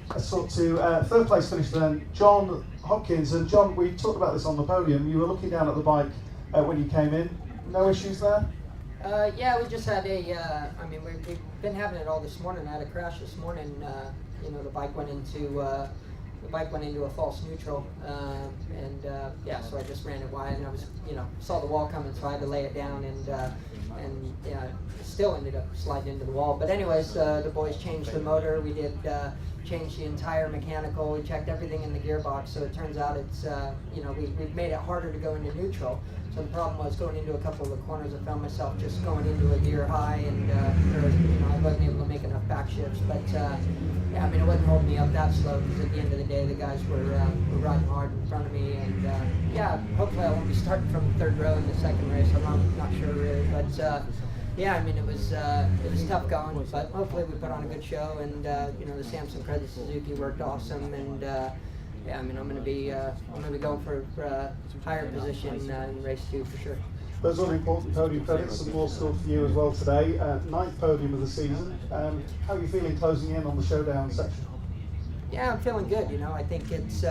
Let's talk to third place finisher then, John Hopkins. And John, we talked about this on the podium. You were looking down at the bike when you came in. No issues there? Yeah, we just had we've been having it all this morning. I had a crash this morning. The bike went into a false neutral, so I just ran it wide, and I was, saw the wall coming, so I had to lay it down, and still ended up sliding into the wall. But anyways, the boys changed the motor. We did change the entire mechanical. We checked everything in the gearbox. So it turns out it's we've made it harder to go into neutral. So the problem was going into a couple of the corners. I found myself just going into a gear high, and I wasn't able to make enough back shifts. But it wasn't holding me up that slow, because at the end of the day, the guys were riding hard in front of me. And hopefully I won't be starting from the third row in the second race. I'm not sure really, but it was tough going. But hopefully we put on a good show, and the Samson Credit Suzuki worked awesome, and I'm going to be going for higher position in race 2 for sure. Those are important podium credits, and more still for you as well today. 9th podium of the season. How are you feeling closing in on the showdown section? Yeah, I'm feeling good. I think it's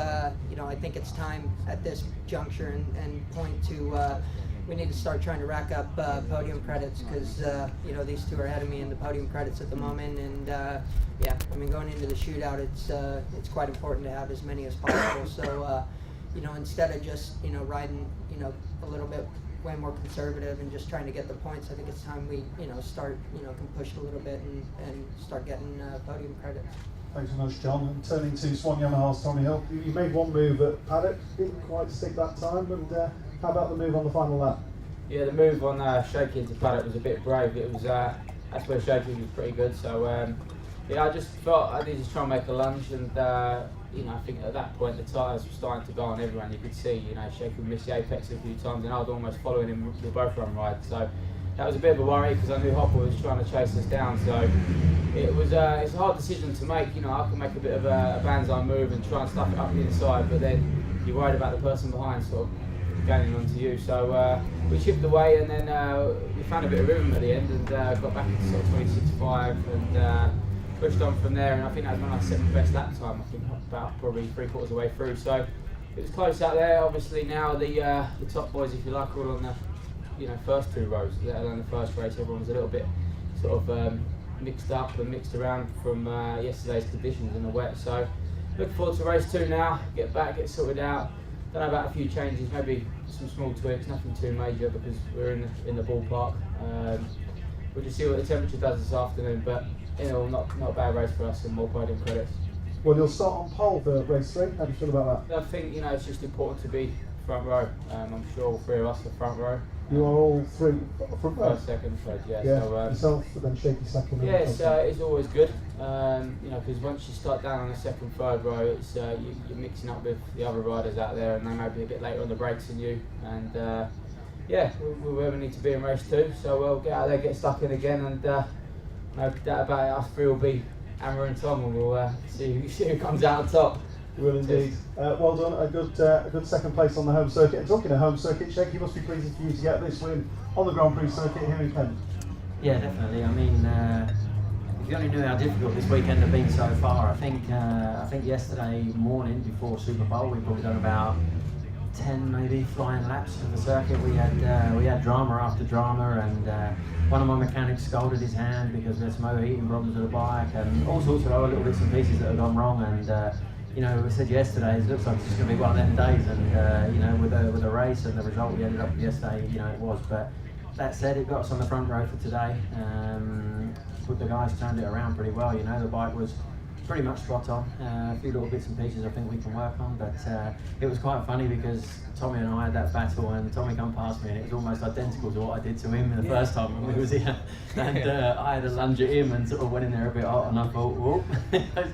time at this juncture and point to. We need to start trying to rack up podium credits, because these two are ahead of me in the podium credits at the moment, and going into the shootout, it's quite important to have as many as possible. So instead of just riding a little bit way more conservative and just trying to get the points, I think it's time we start can push a little bit and start getting podium credits. Thanks so much, John. And turning to Swan Yamaha's Tommy Hill, you made one move at paddock, didn't quite stick that time, and how about the move on the final lap? Yeah, the move on Shaky into paddock was a bit brave. It was that's where Shaky was pretty good. So I just felt I needed to try and make a lunge, and I think at that point the tyres were starting to go on everyone. You could see, Shaky missed the apex a few times, and I was almost following him with both run rides. So that was a bit of a worry, because I knew Hopper was trying to chase us down. So it's a hard decision to make. I can make a bit of a banzai move and try and stuff it up the inside, but then you're worried about the person behind sort of gaining onto you. So we chipped away, and then we found a bit of rhythm at the end, and got back into sort of 26.5 and pushed on from there. And I think that was when I set my best lap time. I think about probably 3/4 of the way through. So it was close out there. Obviously now the top boys, if you like, are all on the first 2 rows, let alone the first race. Everyone was a little bit sort of mixed up and mixed around from yesterday's conditions in the wet. So looking forward to race 2 now, get back, get sorted out. Don't know about a few changes, maybe some small tweaks, nothing too major, because we're in the ballpark. We'll just see what the temperature does this afternoon, but not a bad race for us, and more podium credits. Well, you'll start on pole for race 3. How do you feel about that? I think it's just important to be front row. I'm sure all 3 of us are front row. You are all 3 front row? First, second, third, yeah. So, yourself, but then Shaky second. Yeah, it's always good, because once you start down on the second, third row, it's you're mixing up with the other riders out there, and they may be a bit later on the brakes than you. And we're where we need to be in race 2, so we'll get out there, get stuck in again, and no doubt about it, us 3 will be Amber and Tom, and we'll see who comes out on top. You will indeed. Well done, a good second place on the home circuit. And talking of home circuit, Shaky, must be pleased for you to get this win on the Grand Prix circuit here in Kent. Yeah, definitely. I mean, if you only knew how difficult this weekend had been so far, I think yesterday morning before Super Bowl we've probably done about 10 maybe flying laps of the circuit. We had drama after drama, and one of my mechanics scolded his hand because there's some overheating problems with the bike, and all sorts of other little bits and pieces that have gone wrong. And we said yesterday, it looks like it's just going to be one of them days, and with the race and the result we ended up with yesterday, it was. But that said, it got us on the front row for today. The guys turned it around pretty well. The bike was pretty much spot on. A few little bits and pieces I think we can work on, but it was quite funny because Tommy and I had that battle, and Tommy come past me, and it was almost identical to what I did to him the first time when we was here. And I had a lunge at him and sort of went in there a bit hot, and I thought, whoop,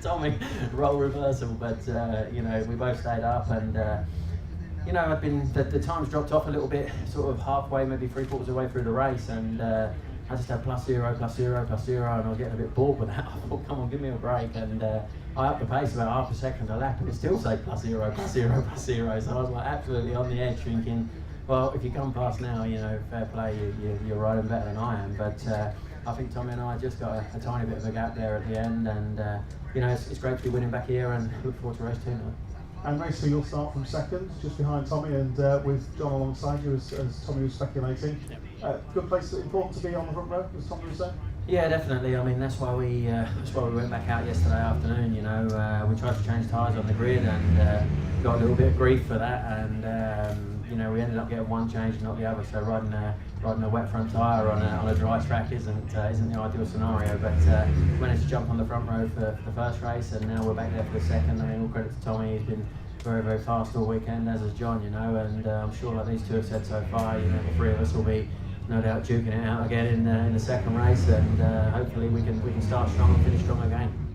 Tommy, role reversal. But we both stayed up, and I've been the times dropped off a little bit, sort of halfway, maybe 3/4 of the way through the race, and I just had +0, +0, +0, and I was getting a bit bored with that. I thought, come on, give me a break, and I upped the pace about half a second a lap, and it still said +0, +0, +0. So I was like absolutely on the edge, thinking, well, if you come past now, fair play, you're riding better than I am. But I think Tommy and I just got a tiny bit of a gap there at the end, and you know, it's great to be winning back here, and look forward to race 2 now. And race 2, you'll start from second, just behind Tommy, and with John alongside you, as Tommy was speculating. Good place, important to be on the front row, as Tommy was saying? Yeah, definitely. I mean, that's why we went back out yesterday afternoon. You know, we tried to change tyres on the grid and got a little bit of grief for that, and you know, we ended up getting one change and not the other. So riding a wet front tyre on a dry track isn't the ideal scenario. But managed to jump on the front row for the first race, and now we're back there for the second. I mean, all credit to Tommy. He's been very, very fast all weekend, as has John. You know, and I'm sure, like these two have said so far, you know, the three of us will be no doubt duking it out again in the second race, and hopefully we can start strong and finish strong again.